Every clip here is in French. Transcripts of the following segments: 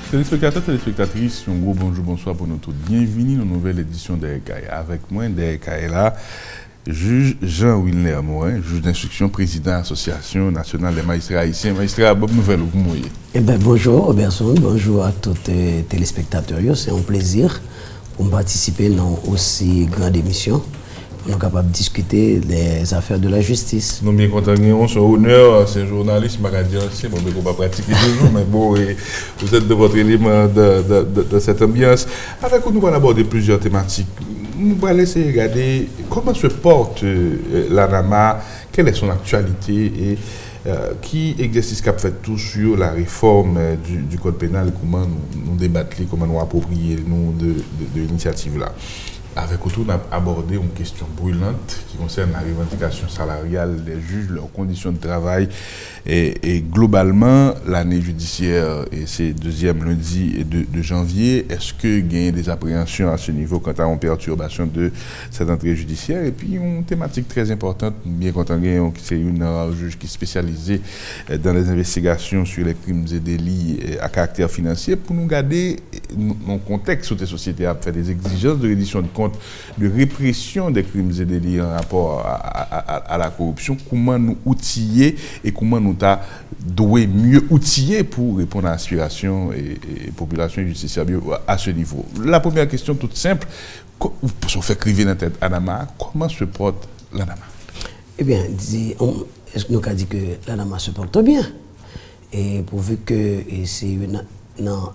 Téléspectateurs, téléspectatrices, un gros bonjour, bonsoir pour nous tous. Bienvenue dans une nouvelle édition d'RKI. Avec moi, d'RKI là, juge Jean-Wilner Morin, juge d'instruction, président de l'Association nationale des magistrats haïtiens. Magistrat, bonne nouvelle, vous m'oyez. Eh bien, bonjour Robertson, bonjour à tous les téléspectateurs. C'est un plaisir pour participer dans aussi grande émission. Nous sommes capables de discuter des affaires de la justice. Nous sommes bien contents de son honneur, c'est un journaliste, je ne sais pas, on va pratiquer toujours, mais bon, vous êtes de votre élément de cette ambiance. Avec nous, nous allons aborder plusieurs thématiques. Nous allons essayer de regarder comment se porte l'ANAMA, quelle est son actualité et qui exercice qu'a fait tout sur la réforme du code pénal, comment nous débattre, comment nous approprier nous de l'initiative là. Avec autour, on a abordé une question brûlante qui concerne la revendication salariale des juges, leurs conditions de travail et globalement l'année judiciaire et c'est deuxième lundi de janvier. Est-ce que il y a des appréhensions à ce niveau quant à une perturbation de cette entrée judiciaire? Et puis une thématique très importante, bien qu'entend c'est une juge qui est spécialisée dans les investigations sur les crimes et délits à caractère financier pour nous garder dans contexte où les sociétés ont fait des exigences de reddition de comptes, de répression des crimes et délits en rapport à la corruption, comment nous outiller et comment nous devons mieux outiller pour répondre à l'aspiration et population justiciable à ce niveau. La première question toute simple, pour se faire criver dans la tête ANAMA, comment se porte l'ANAMA? Eh bien, est-ce que nous avons dit que l'ANAMA se porte bien? Et pourvu que c'est une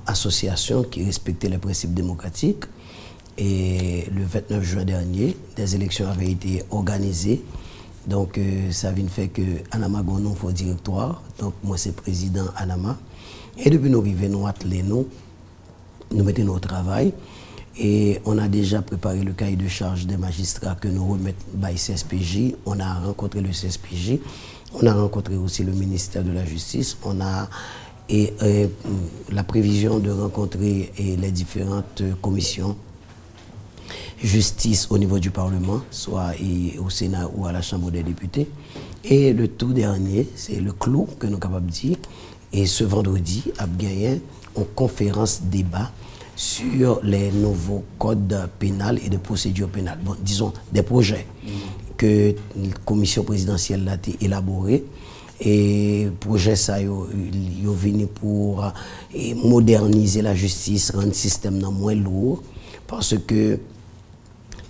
association qui respectait les principes démocratiques, et le 29 juin dernier, des élections avaient été organisées. Donc, ça vient faire que ANAMA Gonon faut directoire. Donc, moi, c'est président ANAMA. Et depuis nous arrivons, nous attelons, nous mettons au travail. Et on a déjà préparé le cahier de charge des magistrats que nous remettons by CSPJ. On a rencontré le CSPJ. On a rencontré aussi le ministère de la Justice. On a la prévision de rencontrer les différentes commissions justice au niveau du Parlement, soit au Sénat ou à la Chambre des députés. Et le tout dernier, c'est le clou que nous sommes capables de dire. Et ce vendredi, a gagné une conférence débat sur les nouveaux codes pénals et de procédure pénale. Bon, disons, des projets que la commission présidentielle a élaboré. Et le projet ça est venu pour moderniser la justice, rendre le système moins lourd. Parce que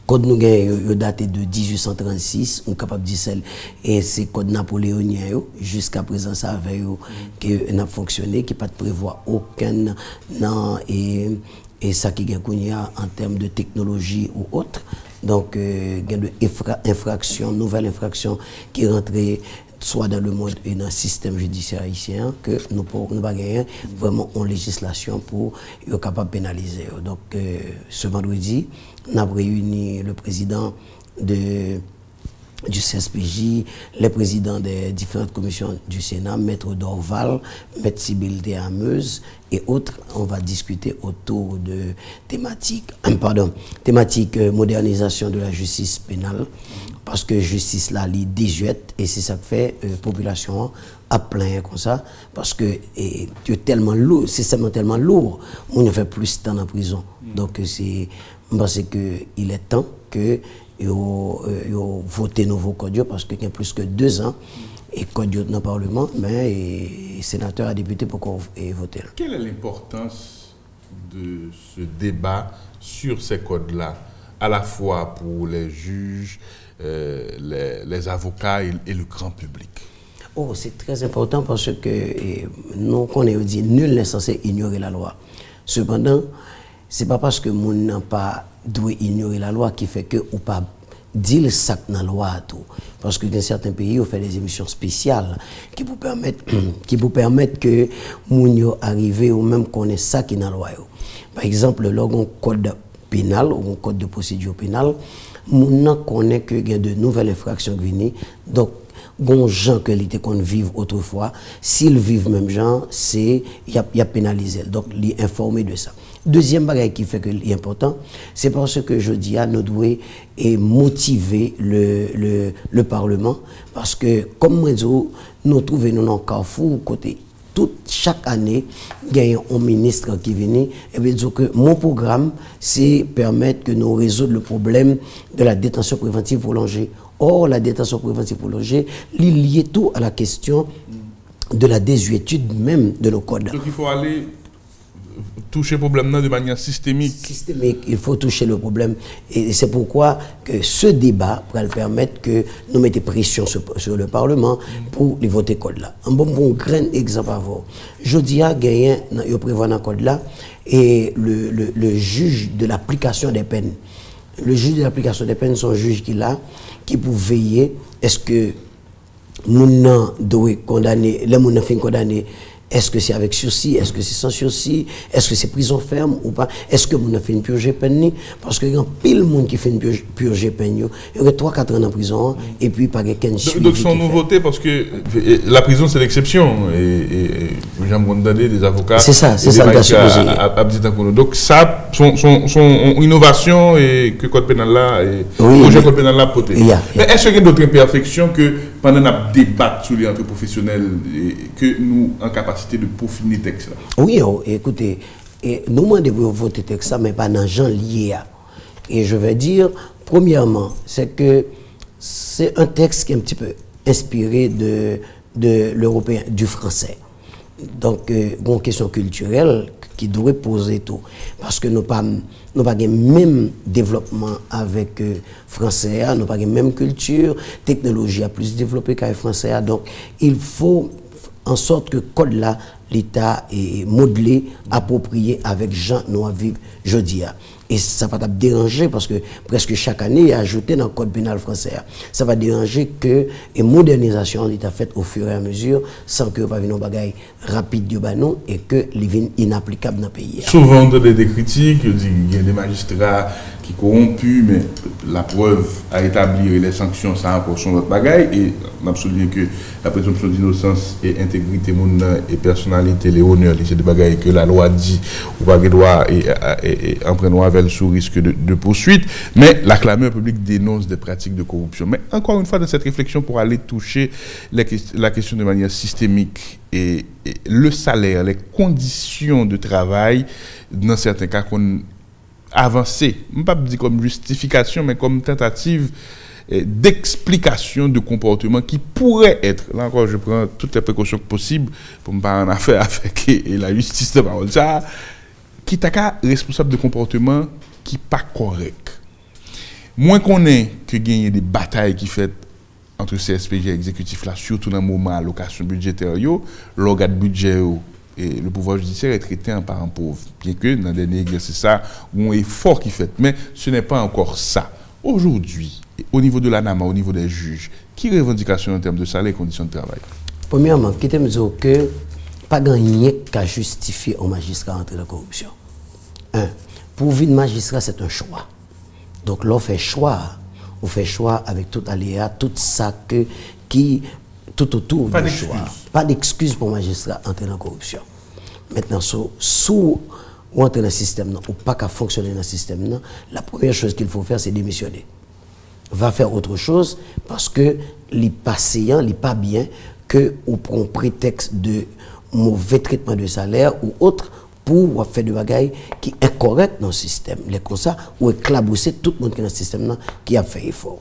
code nous est daté de 1836, on est capable de dire celle et c'est code napoléonien jusqu'à présent ça avait que n'a fonctionné qui pas prévoit aucun et ça qui gagne en termes de technologie ou autre. Donc il y a des infractions, nouvelles infractions qui rentrent soit dans le monde et dans le système judiciaire haïtien, que nous n'avons pas gagné vraiment en législation pour être capable de pénaliser. Donc, ce vendredi, nous avons réuni le président du CSPJ, les présidents des différentes commissions du Sénat, Maître Dorval, Maître Sibylle Ameuse et autres. On va discuter autour de thématiques modernisation de la justice pénale, parce que justice là, elle est désuète et c'est ça que fait population à plein comme ça, parce que c'est tellement lourd, c'est tellement lourd, on fait plus de temps en prison. Donc je pense qu'il est temps que voter nouveau code parce qu'il y a plus que 2 ans et code dans le Parlement, mais les sénateurs et députés pour qu'on vote. Quelle est l'importance de ce débat sur ces codes-là, à la fois pour les juges, les avocats et le grand public? Oh, c'est très important parce que nous connaissons dit nul n'est censé ignorer la loi. Cependant, ce n'est pas parce que nous n'avons pas dû ignorer la loi qui fait que ou pas dire le sac dans la loi tout. Parce que dans certains pays, on fait des émissions spéciales qui vous permettent que nous arrivions ou même connaissent ça qui est dans la loi. Par exemple, lorsqu'on code pénal ou un code de procédure pénale, nous connaissons qu'il y a de nouvelles infractions qui viennent. Donc, les gens qui vivent autrefois, s'ils vivent même gens, il y a pénalisé. Donc, les informer de ça. Deuxième bagage qui fait que c'est important, c'est parce que je dis à nous devons motiver le Parlement, parce que comme nous trouvons nous dans le carrefour côté chaque année, il y a un ministre qui vient et veut dire que mon programme, c'est permettre que nous résoudre le problème de la détention préventive prolongée. Or, la détention préventive prolongée, liée tout à la question de la désuétude même de nos codes. Donc il faut aller toucher le problème de manière systémique. Systémique, il faut toucher le problème. Et c'est pourquoi que ce débat va permettre que nous mettions pression sur le Parlement pour les voter code là. Un bon grand exemple avant. Je dis à gagner, il prévoit dans le code là, et le juge de l'application des peines. Le juge de l'application des peines, c'est un juge qui peut veiller, est-ce que nous devons condamner, les gens qui sont condamnés, est-ce que c'est avec sursis, est-ce que c'est sans sursis, est-ce que c'est prison ferme ou pas, est-ce que nous avons fait une purge peine, parce qu'il y a pile de monde qui fait une purge peine, il y a 3-4 ans en prison, et puis pas quelqu'un suivi. Donc c'est une nouveauté, parce que la prison c'est l'exception, et j'aime condamner des avocats. C'est ça, le supposé. Donc ça, son innovation, et que le code pénal là, et le projet code pénal là, poté. Mais est-ce qu'il y a d'autres imperfections que pendant notre débat sur les entre professionnels, que nous en capacité de peaufiner le texte là? Oui, écoutez, nous devons voter le texte, mais pas dans les gens liés. Et je vais dire, premièrement, c'est que c'est un texte qui est un petit peu inspiré de l'européen, du français. Donc, une question culturelle qui devrait poser tout. Parce que nous n'avons pas le même développement avec le français, nous n'avons pas la même culture, technologie a plus développée qu'avec le français. Donc, il faut en sorte que le code là, l'État est modelé, approprié avec gens nous vivre jeudi. Et ça va déranger parce que presque chaque année, il y a ajouté dans le code pénal français. Ça va déranger que une modernisation est faite au fur et à mesure sans que pas une bagaille rapide du banon et que les vignes inapplicable dans le pays. Souvent, on a des critiques, il y a des magistrats qui corrompus, mais la preuve à établir les sanctions, ça a encore son autre bagaille. Et on a souligné que la présomption d'innocence et intégrité et personnalité, les honneurs, c'est des bagailles que la loi dit ou pas droit et en prenant avec sous risque de poursuite. Mais la clameur publique dénonce des pratiques de corruption. Mais encore une fois, dans cette réflexion, pour aller toucher la question de manière systémique et le salaire, les conditions de travail, dans certains cas, qu'on avancé, je ne pas dire comme justification, mais comme tentative d'explication de comportement qui pourrait être, là encore je prends toutes les précautions possibles pour ne pas en affaire avec la justice de parole, ça, qui est responsable de comportement qui n'est pas correct. Moins qu'on ait que gagner des batailles qui fait entre CSPJ et exécutif là, surtout dans le moment allocation budgétaire, l'organe budget et le pouvoir judiciaire est traité en parent pauvre. Bien que dans le dernier exercice, ça, un effort qui fait. Mais ce n'est pas encore ça. Aujourd'hui, au niveau de l'ANAMA, au niveau des juges, qui revendication en termes de salaire et conditions de travail? Premièrement, qui te me dit que pas gagner qu'à justifier un magistrat entrer dans la corruption. Pour vivre magistrat, c'est un choix. Donc, là, on fait choix avec tout aléa, tout ça qui tout autour du choix. Pas d'excuse pour magistrat entrer dans la corruption. Maintenant, sous ou entrer dans le système, ou pas qu'à fonctionner dans le système, la première chose qu'il faut faire, c'est démissionner. Va faire autre chose parce que les patients, les pas bien, que ou prend prétexte de mauvais traitement de salaire ou autre pour faire des bagailles qui est correct dans le système. Les comme ça, ou éclabousser tout le monde qui est dans le système qui a fait effort.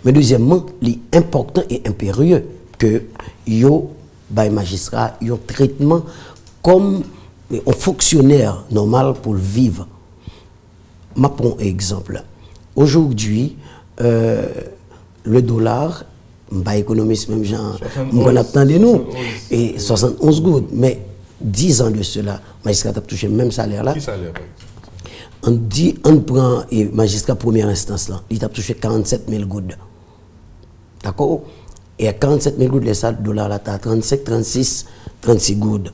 Mais deuxièmement, il est important et impérieux que yo les magistrats yo traitement comme un fonctionnaire normal pour vivre. Je prends un exemple. Aujourd'hui, le dollar, pas économiste même genre, on attend de nous, et 71 gouttes, mais 10 ans de cela, le magistrat a touché le même salaire là. Qui salaire? On prend le magistrat première instance là, il a touché 47 000 gouttes. D'accord? Et à 47 000 gouttes, les dollars là, à 35, 36, 36 gouttes.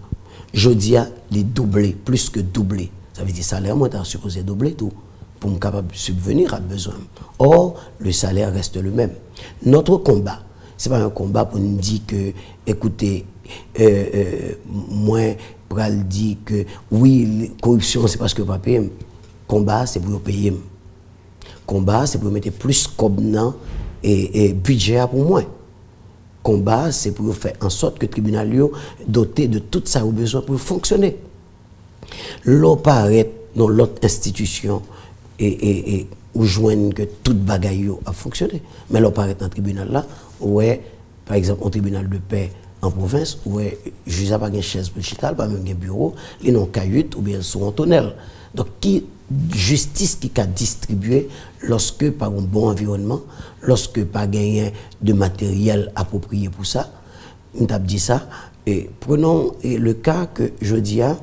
Je dis, les doublés, plus que doublés. Ça veut dire salaire, moi, tu as supposé doubler tout pour me capable de subvenir à besoin. Or, le salaire reste le même. Notre combat, ce n'est pas un combat pour nous dire que, écoutez, moi, pour dire que oui, la corruption, c'est parce que pas payer. Combat, c'est pour payer. Combat, c'est pour mettre plus comme et budget pour moi. combat, c'est pour faire en sorte que le tribunal est doté de tout ça au besoin pour fonctionner. L'on paraît dans l'autre institution et où joignent que toute bagaille a fonctionné. Mais l'on paraît dans le tribunal là, ouais, par exemple, au tribunal de paix en province, ouais, juge n'a pas de chaise pour le chital, pas même de bureau, ils n'ont cahute ou bien sont en tonnelle. Donc, qui justice qui a distribué lorsque par un bon environnement, lorsque pas gagné de matériel approprié pour ça, on t'a dit ça. Et prenons le cas que je dis à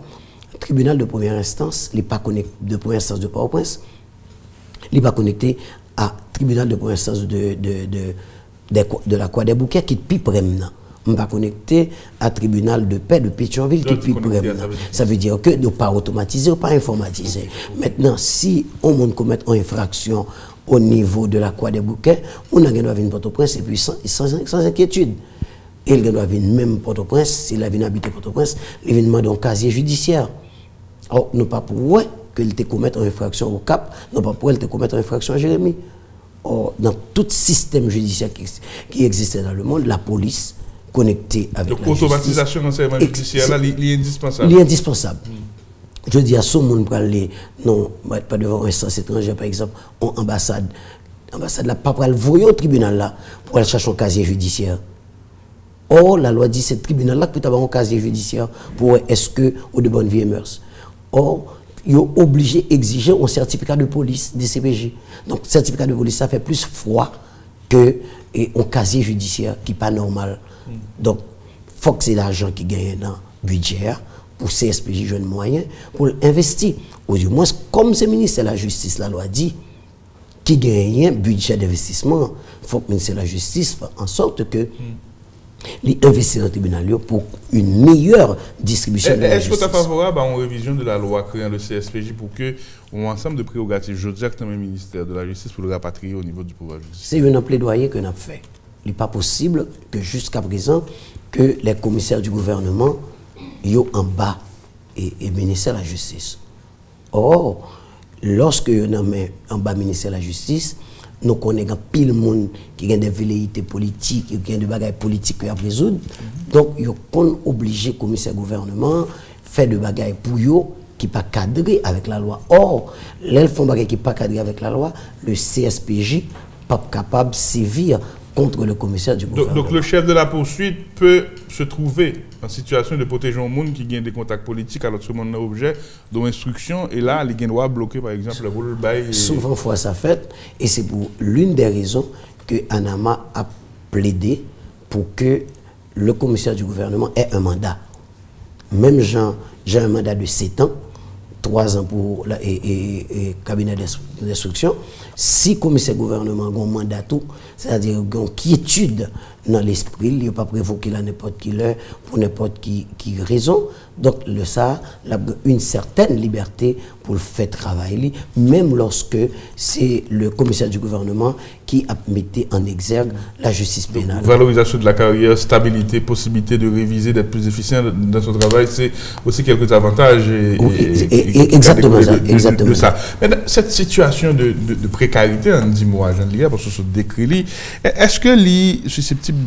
tribunal de première instance, il n'est pas connecté de première instance de Port-au-Prince, il n'est pas connecté à tribunal de première instance de la Croix des Bouquets qui est plus près maintenant. On ne pas connecté à tribunal de paix de Pétionville qui est plus près maintenant. Ça veut dire que ne pas automatiser ou pas informatiser. Maintenant, si on commet une infraction au niveau de la Croix des Bouquets, on a venir à Port-au-Prince et puis sans inquiétude. Et il doit venir même Port-au-Prince, s'il a venu habiter Port-au-Prince, il vient demander un casier judiciaire. Alors, nous pas pour qu'il te commette une infraction au Cap, non pas pour qu'il te commette une infraction à Jérémy. Or, dans tout système judiciaire qui existait dans le monde, la police connectée avec la justice. Donc, l'automatisation dans le service judiciaire, là, il est indispensable. Il est indispensable. Je dis à ce monde pour aller, non, pas devant une instance étrangère, par exemple, en ambassade. L'ambassade là, pas pour aller voir au tribunal là, pour aller chercher un casier judiciaire. Or, la loi dit que c'est le tribunal là qui peut avoir un casier judiciaire pour est-ce que ou de bonne vie et mœurs. Or, ils sont obligés d'exiger un certificat de police des CPJ. Donc, certificat de police, ça fait plus froid que un casier judiciaire qui n'est pas normal. Donc, il faut que c'est l'argent qui gagne dans le budget pour CSPJ jeunes moyens pour investir. Ou du moins, comme c'est le ministère de la Justice, la loi dit, qui gagne un budget d'investissement, il faut que le ministère de la Justice fasse en sorte que les investir dans le tribunal pour une meilleure distribution de la justice. Est-ce que tu es favorable à une révision de la loi créant le CSPJ pour que un ensemble de prérogatives, je dis que le ministère de la Justice pour le rapatrier au niveau du pouvoir judiciaire? C'est un plaidoyer que nous avons fait. Il n'est pas possible que jusqu'à présent, que les commissaires du gouvernement soient en bas et ministère de la Justice. Or, lorsque nous sommes en bas ministère de la Justice, nous connaissons pile de monde qui a des velléités politiques, qui a des bagages politiques à résoudre. Donc, ils sont obligés, commissaire gouvernement, faire des bagages pour eux qui ne sont pas cadrés avec la loi. Or, les font des bagages qui ne sont pas cadrés avec la loi, le CSPJ n'est pas capable de sévir contre le commissaire du gouvernement. Donc le chef de la poursuite peut se trouver en situation de protéger un monde qui gagne des contacts politiques alors que ce monde n'a objet d'instruction et là, il doit bloquer par exemple le rôle bail. Souvent, fois ça fait et c'est pour l'une des raisons que Anama a plaidé pour que le commissaire du gouvernement ait un mandat. Même j'ai un mandat de 7 ans, 3 ans pour le cabinet d'instruction. Si le commissaire gouvernement a un mandat tout, c'est-à-dire une quiétude dans l'esprit, il ne peut pas prévoquer la n'importe qui l'heure pour n'importe qui raison. Donc, ça a une certaine liberté pour le faire travailler, même lorsque c'est le commissaire du gouvernement qui a mis en exergue la justice pénale. Donc, valorisation de la carrière, stabilité, possibilité de réviser, d'être plus efficient dans son travail, c'est aussi quelques avantages. Exactement ça. Exactement ça. Mais cette situation de précarité, en 10 mois, parce que ce décrit, est-ce que c'est susceptible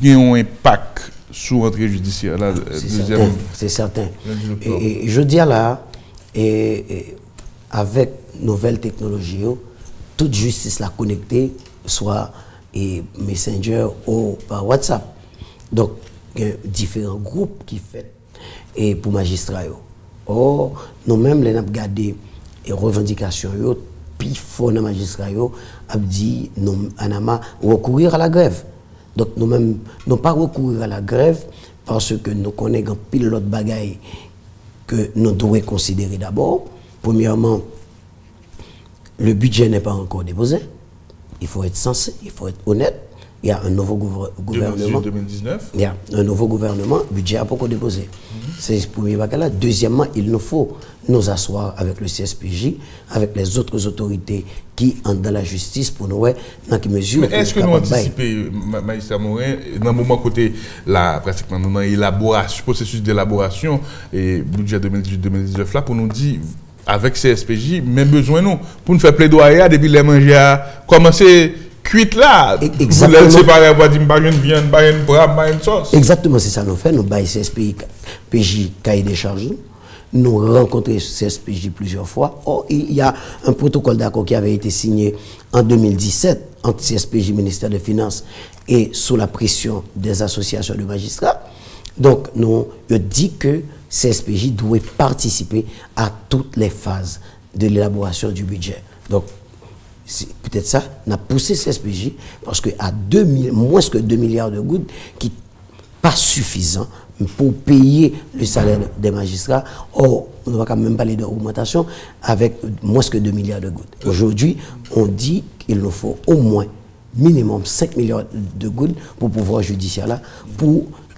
d'avoir un impact sur l'entrée judiciaire? C'est certain. Et je dis là, avec nouvelles technologies, toute justice la connectée, soit Messenger ou par WhatsApp. Donc, il y a différents groupes qui font pour magistrats. Or, nous-mêmes, nous avons gardé les revendications, puis faut dans magistrat a dit nous Anama recourir à la grève. Donc nous-mêmes non pas recourir à la grève parce que nous connaissons pile l'autre bagaille que nous devons considérer d'abord. Premièrement, le budget n'est pas encore déposé. Il faut être sensé, il faut être honnête. Il y a un nouveau gouvernement. 2019. Il y a un nouveau gouvernement, le budget n'a pas encore déposé. C'est le premier bagage. Deuxièmement, il nous faut nous asseoir avec le CSPJ, avec les autres autorités qui ont dans la justice pour nous voir dans quelle mesure. Mais est-ce que nous anticipons, magistrat Morin, dans le moment côté là, pratiquement dans l'élaboration, processus d'élaboration et budget 2018-2019 là, pour nous dire avec CSPJ, même besoin nous, pour nous faire plaidoyer depuis les manger à commencer cuite là. Exactement. Vous laissez pas dire pas une viande, pas une bras, pas une sauce. Exactement, c'est ça nous fait. Nous baillons CSPJ cahier des charges. Nous rencontrons CSPJ plusieurs fois. Or, il y a un protocole d'accord qui avait été signé en 2017 entre CSPJ, ministère des Finances, et sous la pression des associations de magistrats. Donc, nous dit que CSPJ doit participer à toutes les phases de l'élaboration du budget. Donc, peut-être ça, on a poussé CSPJ parce qu'à moins que 2 milliards de gouttes, qui n'est pas suffisant pour payer le salaire des magistrats. Or, on ne va quand même pas parler d'augmentation avec moins que 2 milliards de gouttes. Aujourd'hui, on dit qu'il nous faut au moins minimum 5 milliards de gouttes pour le pouvoir judiciaire là,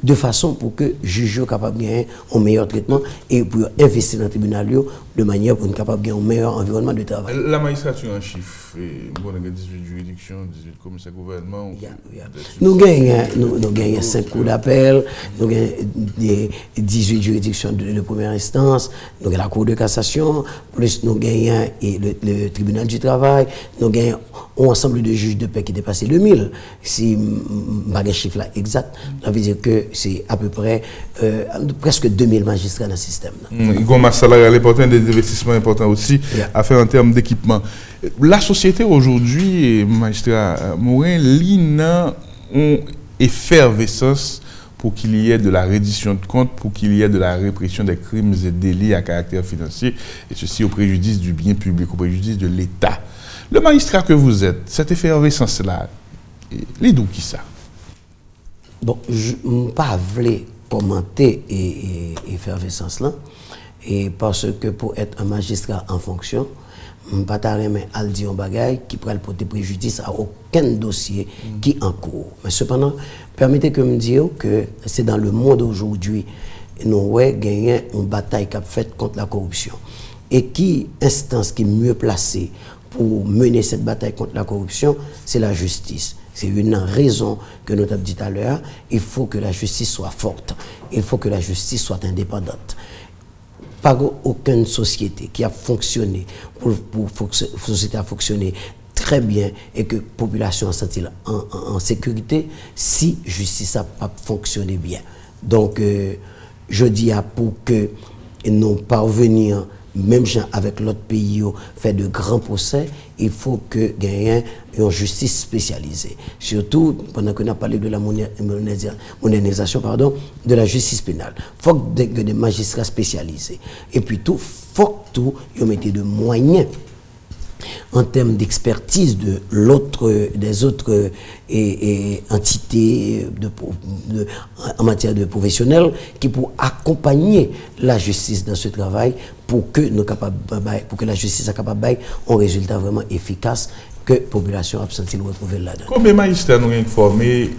de façon pour que le juge soit capable de gagner un meilleur traitement et pour investir dans le tribunal de manière pour être capable de gagner un meilleur environnement de travail. La magistrature en chiffre, bon, on a 18 juridictions, 18 commissaires gouvernement. Nous gagnons 5 cours d'appel, nous gagnons 18 juridictions de première instance, nous gagnons la Cour de cassation, plus nous gagnons le tribunal du travail, nous gagnons un ensemble de juges de paix qui dépassent le 1000. Si je n'ai pas chiffre là exact, ça veut dire que c'est à peu près presque 2000 magistrats dans le système. Il y a un masse salariale important, des investissements importants aussi à faire en termes d'équipement. La société aujourd'hui, magistrat Morin, l'INA ont effervescence pour qu'il y ait de la reddition de comptes, pour qu'il y ait de la répression des crimes et délits à caractère financier, et ceci au préjudice du bien public, au préjudice de l'État. Le magistrat que vous êtes, cette effervescence-là, les d'où qui ça? Bon, je ne vais pas commenter effervescence-là, et parce que pour être un magistrat en fonction, je ne vais pas t'arrêter à dire un bagage qui pourrait porter préjudice à aucun dossier qui est en cours. Mais cependant, permettez que me dire que c'est dans le monde aujourd'hui, nous avons gagné une bataille qui a faite contre la corruption. Et qui instance qui est mieux placée pour mener cette bataille contre la corruption, c'est la justice. C'est une raison que nous avons dit tout à l'heure. Il faut que la justice soit forte. Il faut que la justice soit indépendante. Pas aucune société qui a fonctionné, société a fonctionné très bien et que la population se sent en sécurité si la justice n'a pas fonctionné bien. Donc, je dis pour que nous parvenir, même avec l'autre pays, fait de grands procès, il faut que gagne une justice spécialisée. Surtout, pendant qu'on a parlé de la modernisation de la justice pénale. Il faut que des magistrats spécialisés. Et puis tout, il faut que tout, ils mettent de moyens en termes d'expertise des autres entités en matière de professionnels qui pour accompagner la justice dans ce travail pour que la justice soit capable de un résultat vraiment efficace que la population a senti le retrouver là-dedans. Combien de magistrats nous avons formés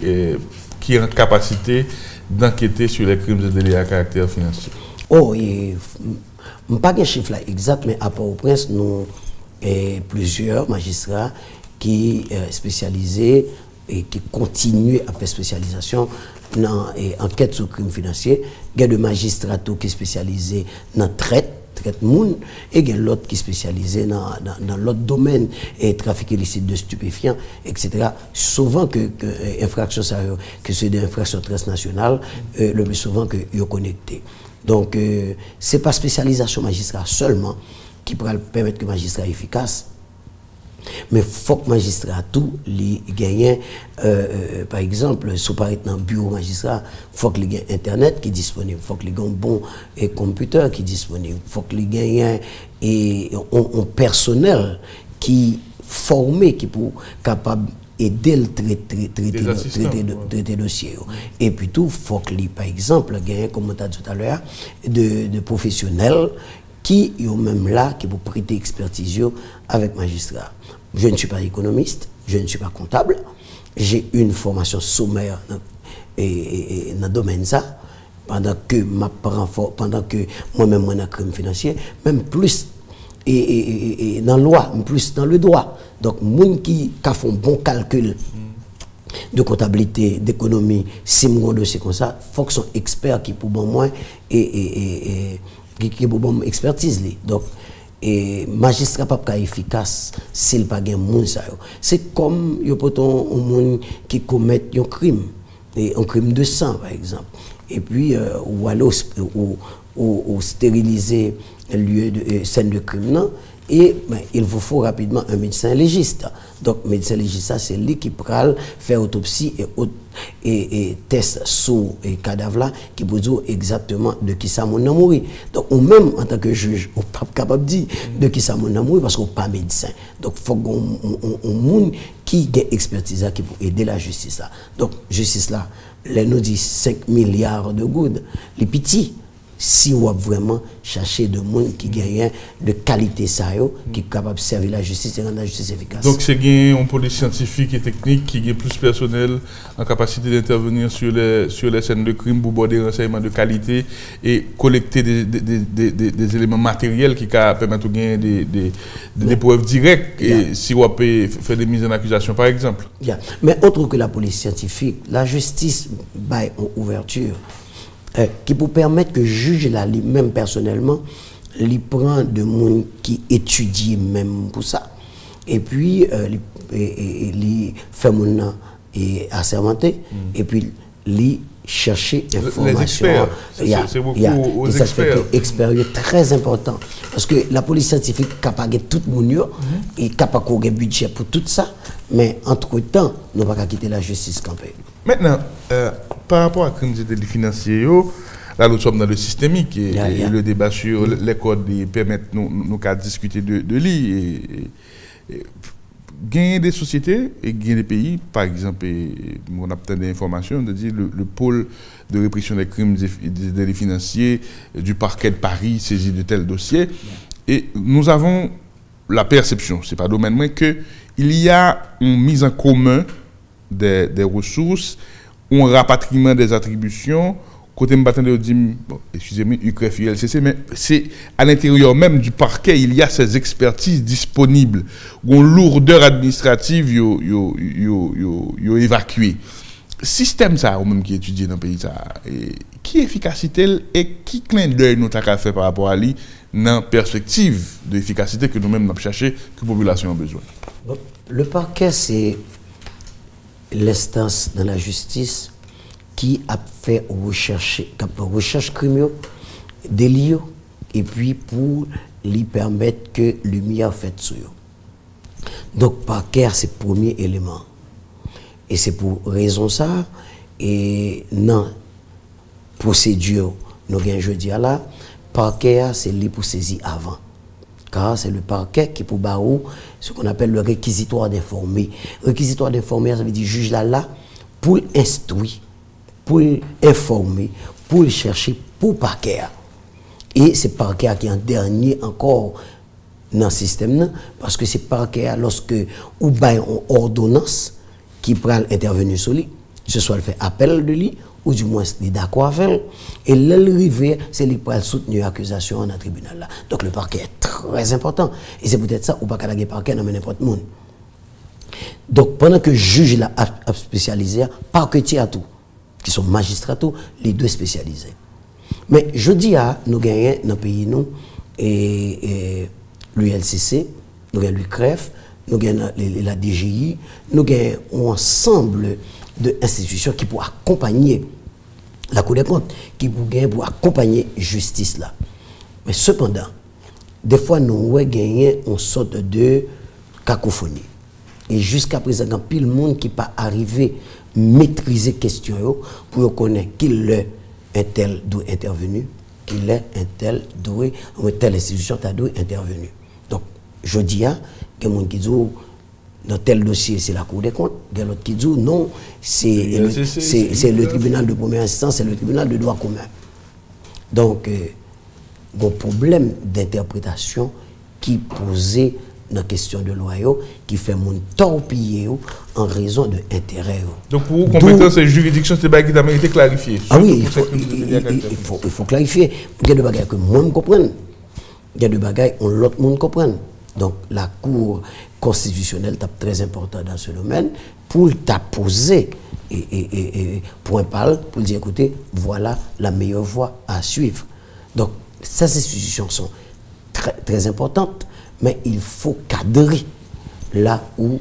qui ont la capacité d'enquêter sur les crimes et délits à caractère financier? Oh, je n'ai pas de chiffre là exact, mais à Port-au-Prince, nous et plusieurs magistrats qui spécialisés et qui continuent à faire spécialisation dans enquête sur crimes financiers. Il y a des magistrats qui sont spécialisés dans traite monde et il y a l'autre qui est spécialisé dans l'autre domaine et trafic illicite de stupéfiants, etc. Souvent que infractions que c'est des infractions transnationales, le plus souvent que ils sont connectés. Donc c'est pas spécialisation magistrat seulement qui pourra permettre que le magistrat soit efficace. Mais il faut que le magistrat tout gagne, par exemple, si vous parlez dans le bureau magistrat, il faut qu'il y ait Internet qui est disponible, il faut qu'il y ait un bon computer qui est disponible, il faut qu'il y ait un personnel qui est formé, qui est capable d'aider le traiter dossier. Et puis tout, il faut qu'il y ait, par exemple, comme on a dit tout à l'heure, de professionnels qui sont même là, qui vont prêter expertise avec magistrat. Je ne suis pas économiste, je ne suis pas comptable, j'ai une formation sommaire dans le domaine ça, pendant que moi-même, je suis un crime financier, même plus dans la loi, plus dans le droit. Donc, les gens qui font un bon calcul de comptabilité, d'économie, si je dossier comme ça, il faut qu'ils soient experts qui pour moi qui pour bonne expertise. Donc, et magistrat pas efficace s'il pas gain moun ça. C'est comme yo poton un monde qui commet un crime, et un crime de sang par exemple. Et puis ou aller ou stériliser le lieu de scène de crime non. Et ben, il vous faut rapidement un médecin légiste. Donc, médecin légiste, c'est lui qui pral faire autopsie et test sur le cadavre là, qui peut dire exactement de qui ça mon a mouru. Donc, ou même en tant que juge, on n'est pas capable de dire de qui ça mon a mouru parce qu'on n'est pas médecin. Donc, il faut qu'on monde qui a expertise qui peut aider la justice là. Donc, justice là, les nous dit 5 milliards de gouttes, les petits. Si on va vraiment chercher de monde qui gagne de qualité ça qui est capable de servir la justice et rendre la justice efficace. Donc c'est un police scientifique et technique qui est plus personnel en capacité d'intervenir sur les scènes de crime pour avoir des renseignements de qualité et collecter des éléments matériels qui permettent de gagner des preuves directes et si on peut faire des mises en accusation par exemple. Mais autre que la police scientifique, la justice baille en ouverture qui peut permettre que le juge là lui-même personnellement il prend de monde qui étudie même pour ça et puis il fait mon et assermenté et puis il chercher information. Les experts, c'est beaucoup aux experts. Experts très important parce que la police scientifique est capable de tout le monde et capable de budget pour tout ça mais entre-temps nous ne pouvons pas quitter la justice campée. Maintenant, par rapport à la crise des délits financiers, là nous sommes dans le systémique et le débat sur les codes permettent nous de discuter de lui. Gagner des sociétés et gagner des pays, par exemple, on a obtenu des informations, de dire le pôle de répression des crimes et des délits financiers du parquet de Paris saisi de tels dossiers. Et nous avons la perception, ce n'est pas domaine moins, qu'il y a une mise en commun des ressources, un rapatriement des attributions. Côté m'attendais dit, bon, excusez-moi, UCREF, ULCC, mais c'est à l'intérieur même du parquet, il y a ces expertises disponibles, une lourdeur administrative yo évacuée. Système ça, ou même qui étudie dans le pays, ça, qui efficacité et qui clin d'œil nous avons fait par rapport à lui dans la perspective de l'efficacité que nous-mêmes avons cherché, que la population a besoin. Bon, le parquet, c'est l'instance dans la justice qui a fait recherche criminelle, délit, et puis pour lui permettre que lumière faite sur eux. Donc, parquet, c'est le premier élément. Et c'est pour raison ça, et non, procédure, nous avons jeudi à là, parquet, c'est lui pour saisir avant. Car c'est le parquet qui pour barou ce qu'on appelle le réquisitoire d'informer. Réquisitoire d'informer, ça veut dire juge là pour instruire, pour informer, pour chercher, pour parquet. Et c'est parquet qui est en dernier encore dans le système, parce que c'est parquet lorsque ou bien une ordonnance qui peut intervenir sur lui, ce soit le fait appel de lui, ou du moins il est d'accord avec et l'arrivée, c'est lui pour soutenir l'accusation dans le tribunal là. Donc le parquet est très important. Et c'est peut-être ça, ou pas qu'à la parquet dans n'importe monde. Donc pendant que le juge là a spécialisé, parquetier à tout, qui sont magistrats, les deux spécialisés. Mais je dis à nous gagnons dans le pays, nous, et l'ULCC, nous gagnons l'UCREF, nous gagnons la DGI, nous gagnons un ensemble d'institutions qui pourraient accompagner la Cour des comptes, qui pour accompagner la justice là. Mais cependant, des fois, nous gagnons une sorte de cacophonie. Et jusqu'à présent, il y a pile de monde qui pas arrivé à maîtriser la question pour connaître qui est un tel doit intervenu, qui est un tel doit, ou telle institution doit intervenu. Donc, je dis, il y a des gens qui disent dans tel dossier, c'est la Cour des comptes. Il y a l'autre qui dit non, c'est le tribunal de première instance, c'est le tribunal de droit commun. Donc, un problème d'interprétation qui posait dans la question de loi, qui fait mon torpiller en raison de intérêt. Donc, pour vous, compétence et juridiction, c'est qui t'a mérité clarifier. Ah oui, il faut clarifier. Il y a des bagages que moi je comprends. Il y a des bagages que l'autre monde comprend. Donc, la Cour constitutionnelle est très importante dans ce domaine pour t'apposer point parle, pour dire écoutez, voilà la meilleure voie à suivre. Donc, ces institutions sont très importante, mais il faut cadrer là où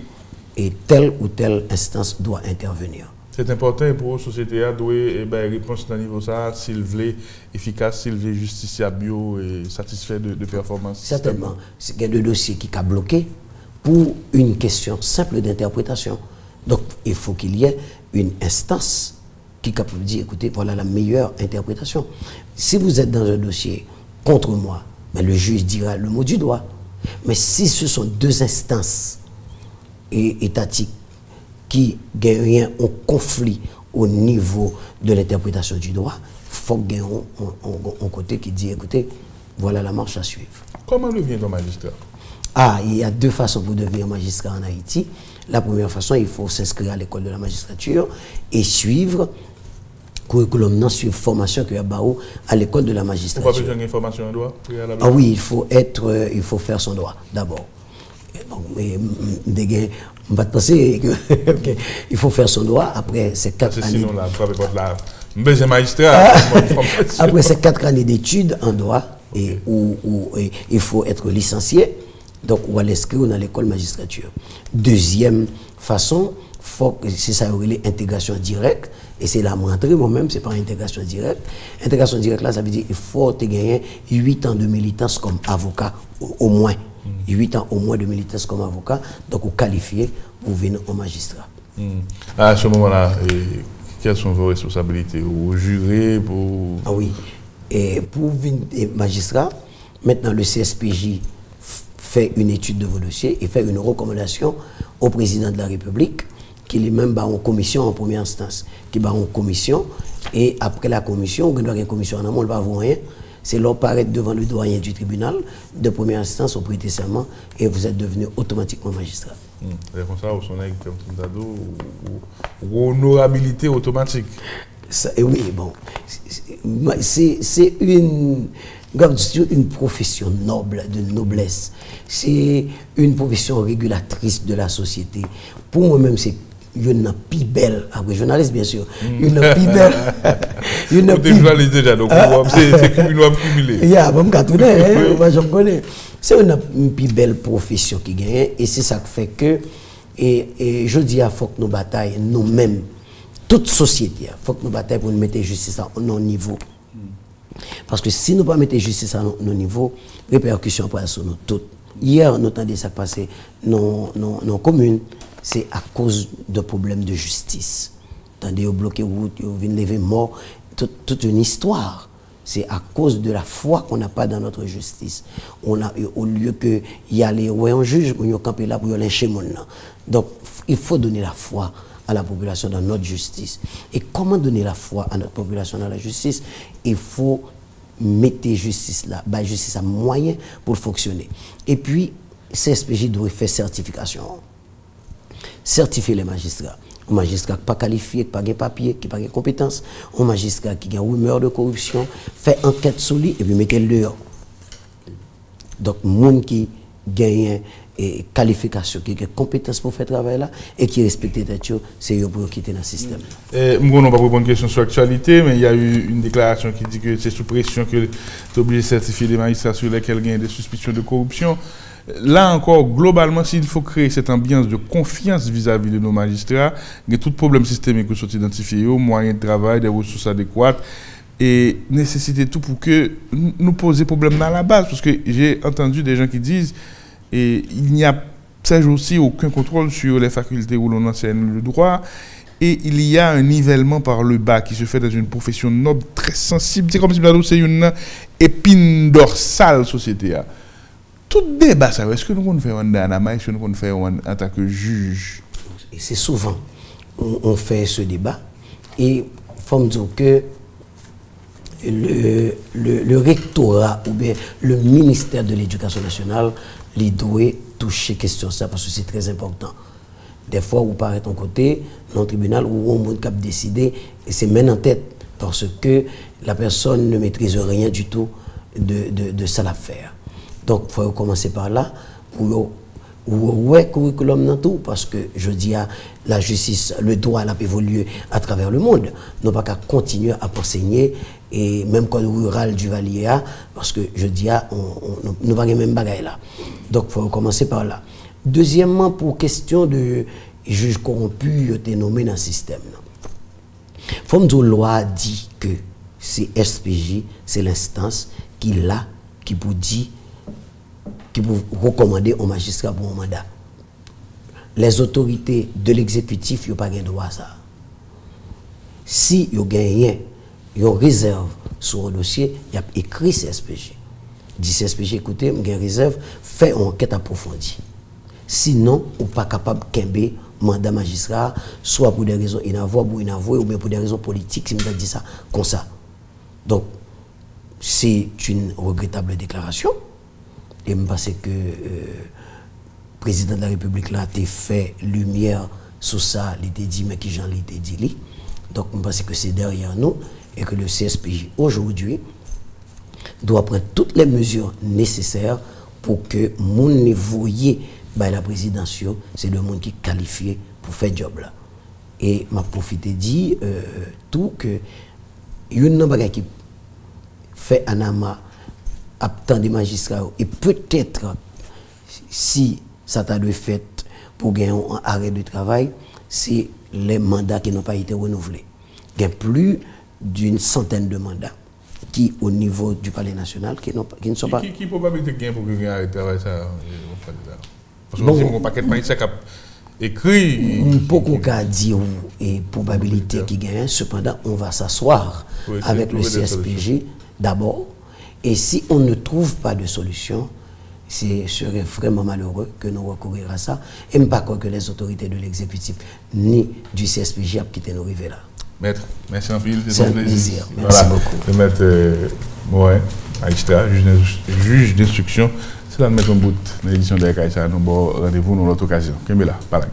telle ou telle instance doit intervenir. C'est important pour la société à donner réponse dans le niveau ça, s'il veut efficace, s'il veut justiciable et satisfait de performance. Certainement. Il y a des dossiers qui sont bloqués pour une question simple d'interprétation. Donc, il faut qu'il y ait une instance qui est capable de dire, écoutez, voilà la meilleure interprétation. Si vous êtes dans un dossier contre moi, ben, le juge dira le mot du doigt. Mais si ce sont deux instances étatiques qui gagnent un conflit au niveau de l'interprétation du droit, il faut qu'il y ait un côté qui dit, écoutez, voilà la marche à suivre. Comment devient-on magistrat? Ah, il y a deux façons pour devenir magistrat en Haïti. La première façon, il faut s'inscrire à l'école de la magistrature et suivre curriculum, suivre formation qu'il y a à l'école de la magistrature. Vous avez besoin d'informations en droit? Ah oui, il faut faire son droit d'abord. On va penser qu'il faut faire son droit après ces 4 années. Sinon, là, vous magistrat. Après ces 4 années d'études en droit, où il faut être licencié, donc on va l'inscrire dans l'école magistrature. Deuxième façon, c'est ça, l'intégration directe, et c'est la rentrée moi-même, c'est pas intégration directe. Intégration directe, là, ça veut dire qu'il faut gagner 8 ans de militance comme avocat, au moins. 8 ans au moins de militance comme avocat, donc vous qualifiez pour venir au magistrat. À ce moment-là, quelles sont vos responsabilités? Vous jurez pour... Ah oui, et pour venir magistrat, maintenant le CSPJ fait une étude de vos dossiers et fait une recommandation au président de la République, qui lui-même va en commission en première instance, qui va en commission, et après la commission, on doit une commission en amont, on ne va voir rien. C'est leur paraître devant le doyen du tribunal de première instance au prêter serment et vous êtes devenu automatiquement magistrat. C'est comme ça, ou honorabilité automatique. Oui, bon. C'est une profession noble, de noblesse. C'est une profession régulatrice de la société. Pour moi-même, c'est une plus belle, après journaliste bien sûr, une plus belle. Une plus journaliste déjà, donc c'est une loi cumulée. C'est une plus belle profession qui gagne et c'est ça qui fait que, et je dis, il faut que nous bataillons nous-mêmes, toute société, il faut que nous bataillons pour nous mettre justice à nos niveaux. Parce que si nous ne mettons pas justice à nos niveaux, répercussions pour sur nous toutes. Hier, nous avons dit ça passé dans nos communes. C'est à cause de problèmes de justice. Tandis au bloqué route, vous venez lever mort, toute une histoire. C'est à cause de la foi qu'on n'a pas dans notre justice. On a, au lieu que y aller ouais un juge, on y camper là pour y lyncher mon. Donc il faut donner la foi à la population dans notre justice. Et comment donner la foi à notre population dans la justice? Il faut mettre justice là, bah justice à moyen pour fonctionner. Et puis CSPJ doit faire certification. Certifier les magistrats. Un magistrat pas qualifié, qui n'a pas de papier, qui n'a pas de compétences. Un magistrat qui a une rumeur de corruption, fait enquête sur lui et puis mettez le dehors. Donc, les gens qui gagnent et qualification, qui ont compétences pour faire travail là et qui respectent les têtes, c'est eux pour quitter le système. Nous n'avons pas répondre à une question sur l'actualité, mais il y a eu une déclaration qui dit que c'est sous pression que tu es obligé de certifier des magistrats sur lesquels il y a des suspicions de corruption. Là encore, globalement, s'il faut créer cette ambiance de confiance vis-à-vis de nos magistrats, il y a tout problème systémique qui sont identifiés, moyens de travail, des ressources adéquates, et nécessiter tout pour que nous posions problème dans la base. Parce que j'ai entendu des gens qui disent il n'y a ces jours-ci aucun contrôle sur les facultés où l'on enseigne le droit, et il y a un nivellement par le bas qui se fait dans une profession noble, très sensible. C'est comme si c'est une épine dorsale de la société. Tout débat, ça, est-ce que nous pouvons faire un anama, est-ce que nous pouvons faire en tant que juge? C'est souvent, on fait ce débat, et il faut me dire que le rectorat ou bien le ministère de l'Éducation nationale, il doit toucher question ça parce que c'est très important. Des fois, vous parlez de ton côté, dans le tribunal, où on peut décider, et c'est même en tête, parce que la personne ne maîtrise rien du tout de ça l'affaire. Donc, il faut commencer par là pour ouais curriculum dans tout parce que je dis à la justice, le droit a évolué à travers le monde. Nous pas qu'à continuer à enseigner et même code rural du Valier parce que je dis à nous pas même bagaille là. Donc faut commencer par là. Deuxièmement pour question de juge corrompu été nommé dans le système. Faut me dire loi dit que c'est SPJ, c'est l'instance qui l'a qui vous dit qui vous recommander au magistrat pour un mandat. Les autorités de l'exécutif n'ont pas de droit à ça. Si vous gagnez, vous réserve sur un dossier, il y a écrit CSPJ. Dit CSPJ, écoutez, vous avez réserve, fait une enquête approfondie. Sinon, vous n'êtes pas capable de camber mandat magistrat, soit pour des raisons inavouables ou inavouées, ou bien pour des raisons politiques, si je dis ça comme ça. Donc, c'est une regrettable déclaration. Et je pense que le président de la République là a fait lumière sur ça, il était dit, mais qui j'en l'ai dit. Donc je pense que c'est derrière nous et que le CSPJ aujourd'hui doit prendre toutes les mesures nécessaires pour que mon niveau la présidence, c'est le monde qui est qualifié pour faire job là. Et m'a profité dit tout que une nombre qui fait Anama tant des magistrats et peut-être si ça t'a dû fait pour gagner un arrêt de travail, c'est les mandats qui n'ont pas été renouvelés. Il y a plus d'une centaine de mandats qui au niveau du Palais national qui ne sont pas. Qui probabilité gagne pour gagner un arrêt de travail ça? Parce que mon paquet de magistrat écrit. Beaucoup qu'à dire et probabilité qui gagne. Cependant, on va s'asseoir avec le CSPJ d'abord. Et si on ne trouve pas de solution, ce serait vraiment malheureux que nous recourions à ça. Et je ne pas croire que les autorités de l'exécutif ni du CSPJ ont quitté nos rivets là. Maître, merci en pile. C'est un plaisir. Merci beaucoup. Le maître Morin, magistrat, juge d'instruction, c'est là de mettre en bout l'édition de l'ECAISA. Nous avons rendez-vous dans l'autre occasion. Kembela, Palag.